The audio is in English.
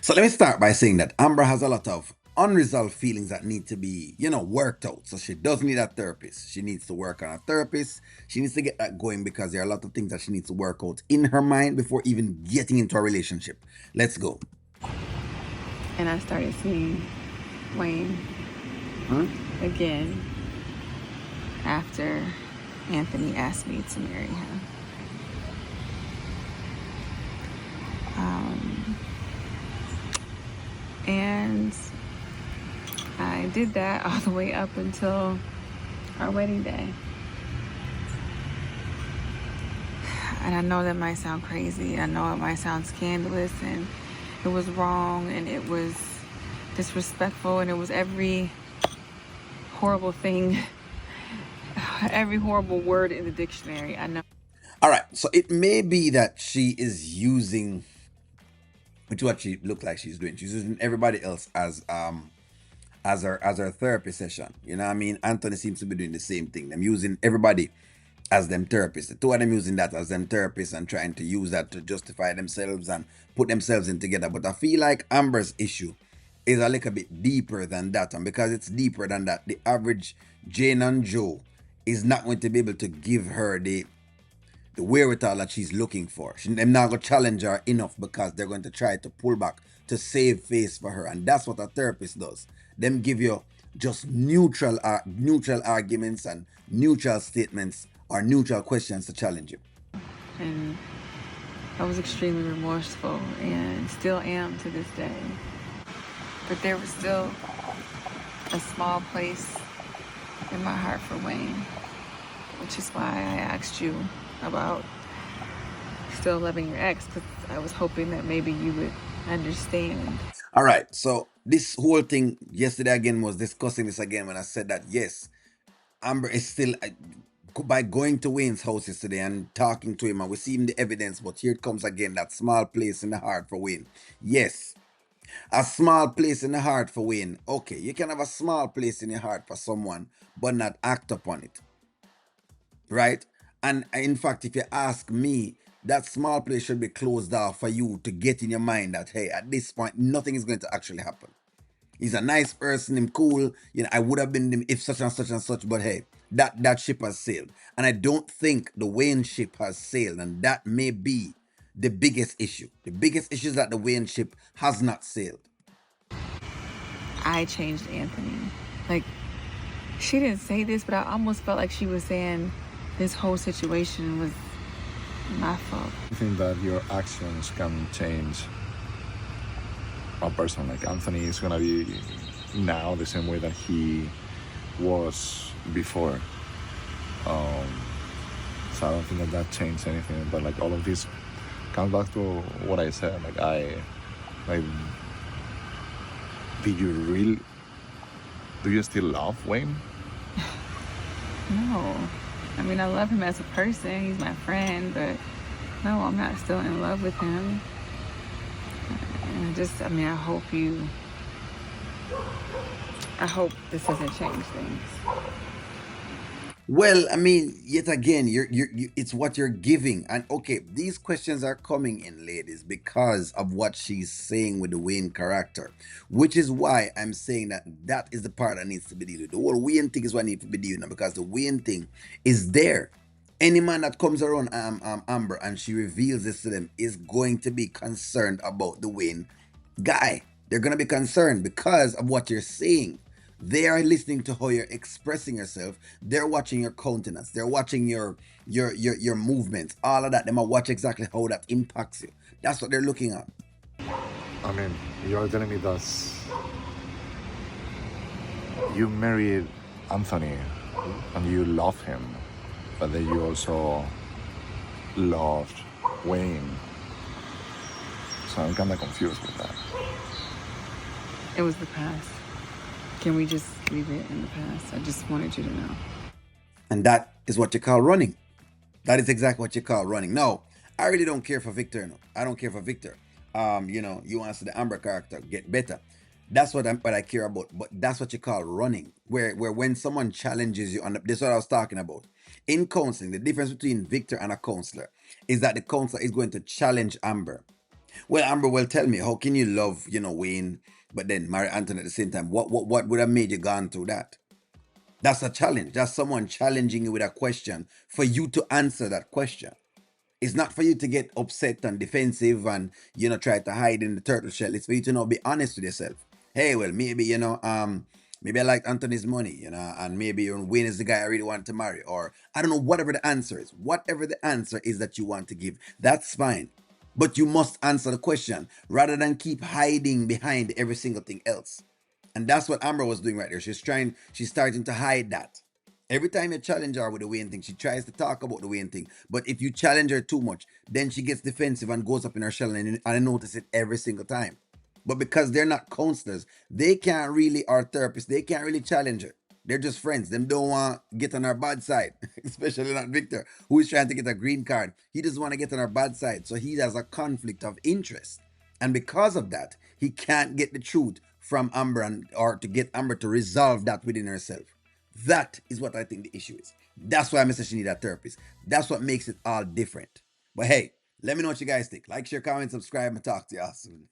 So let me start by saying that Amber has a lot of unresolved feelings that need to be, worked out. So she does need a therapist. She needs to work on a therapist. She needs to get that going because there are a lot of things that she needs to work out in her mind before even getting into a relationship. Let's go. And I started seeing Wayne again after Anthony asked me to marry him. And I did that all the way up until our wedding day. And I know that might sound crazy. I know it might sound scandalous, and it was wrong, and it was disrespectful, and it was every horrible thing, every horrible word in the dictionary. I know. All right. So it may be that she is using, which what she looked like she's doing. She's using everybody else as her therapy session. You know what I mean? Anthony seems to be doing the same thing. Them using everybody as them therapists. The two of them using that as them therapists and trying to use that to justify themselves and put themselves in together. But I feel like Amber's issue is a little bit deeper than that. And because it's deeper than that, the average Jane and Joe is not going to be able to give her the wherewithal that she's looking for. They're not going to challenge her enough because they're going to try to pull back to save face for her. And that's what a therapist does. Them give you just neutral arguments and neutral statements or neutral questions to challenge you. And I was extremely remorseful and still am to this day. But there was still a small place in my heart for Wayne, which is why I asked you about still loving your ex, because I was hoping that maybe you would understand. All right. So this whole thing yesterday again was discussing this again when I said that yes, Amber is still by going to Wayne's house yesterday and talking to him and we see him the evidence, but here it comes again, that small place in the heart for Wayne. Yes, a small place in the heart for Wayne. Okay, you can have a small place in your heart for someone, but not act upon it. Right? And in fact, if you ask me, that small place should be closed off for you to get in your mind that, hey, at this point, nothing is going to actually happen. He's a nice person, him cool. I would have been him if such and such and such, but hey, that ship has sailed. And I don't think the Wayne ship has sailed, and that may be the biggest issue. The biggest issue is that the Wayne ship has not sailed. I changed Anthony. Like, she didn't say this, but I almost felt like she was saying this whole situation was my fault. I think that your actions can change a person. Like Anthony is gonna be now the same way that he was before. So I don't think that changed anything. But like all of this comes back to what I said. Like, do you still love Wayne? No. I mean, I love him as a person. He's my friend, but no, I'm not still in love with him. And I hope this doesn't change things. Well, I mean, yet again, it's what you're giving. And okay, these questions are coming in, ladies, because of what she's saying with the Wayne character, which is why I'm saying that is the part that needs to be dealt with. The whole Wayne thing is what needs to be dealt with because the Wayne thing is there. Any man that comes around Amber and she reveals this to them is going to be concerned about the Wayne guy. They're going to be concerned because of what you're saying. They are listening to how you're expressing yourself. They're watching your countenance. They're watching your movements. All of that. They might watch exactly how that impacts you. That's what they're looking at. I mean, you're telling me that you married Anthony and you love him, but then you also loved Wayne. So I'm kind of confused with that. It was the past. Can we just leave it in the past? I just wanted you to know. And that is what you call running. That is exactly what you call running. No, I really don't care for Victor. No, I don't care for Victor. You want to see the Amber character get better. That's what I care about. But that's what you call running. Where when someone challenges you on this is what I was talking about. In counseling, the difference between Victor and a counselor is that the counselor is going to challenge Amber. Well, Amber, well, tell me, how can you love, Wayne, but then marry Anthony at the same time? What would have made you gone through that? That's a challenge. That's someone challenging you with a question for you to answer that question. It's not for you to get upset and defensive and try to hide in the turtle shell. It's for you to be honest with yourself. Hey, well, maybe maybe I like Anthony's money, and maybe Wayne is the guy I really want to marry, or I don't know, whatever the answer is. Whatever the answer is that you want to give, that's fine. But you must answer the question rather than keep hiding behind every single thing else. And that's what Amber was doing right there. She's starting to hide that. Every time you challenge her with the Wayne thing, she tries to talk about the Wayne thing. But if you challenge her too much, then she gets defensive and goes up in her shell, and I notice it every single time. But because they're not counselors, they can't really, or therapists, they can't really challenge her. They're just friends. Them don't want to get on our bad side, especially not Victor, who is trying to get a green card. He doesn't want to get on our bad side. So he has a conflict of interest. And because of that, he can't get the truth from Amber, or to get Amber to resolve that within herself. That is what I think the issue is. That's why I say she need a therapist. That's what makes it all different. But hey, let me know what you guys think. Like, share, comment, subscribe, and talk to y'all soon.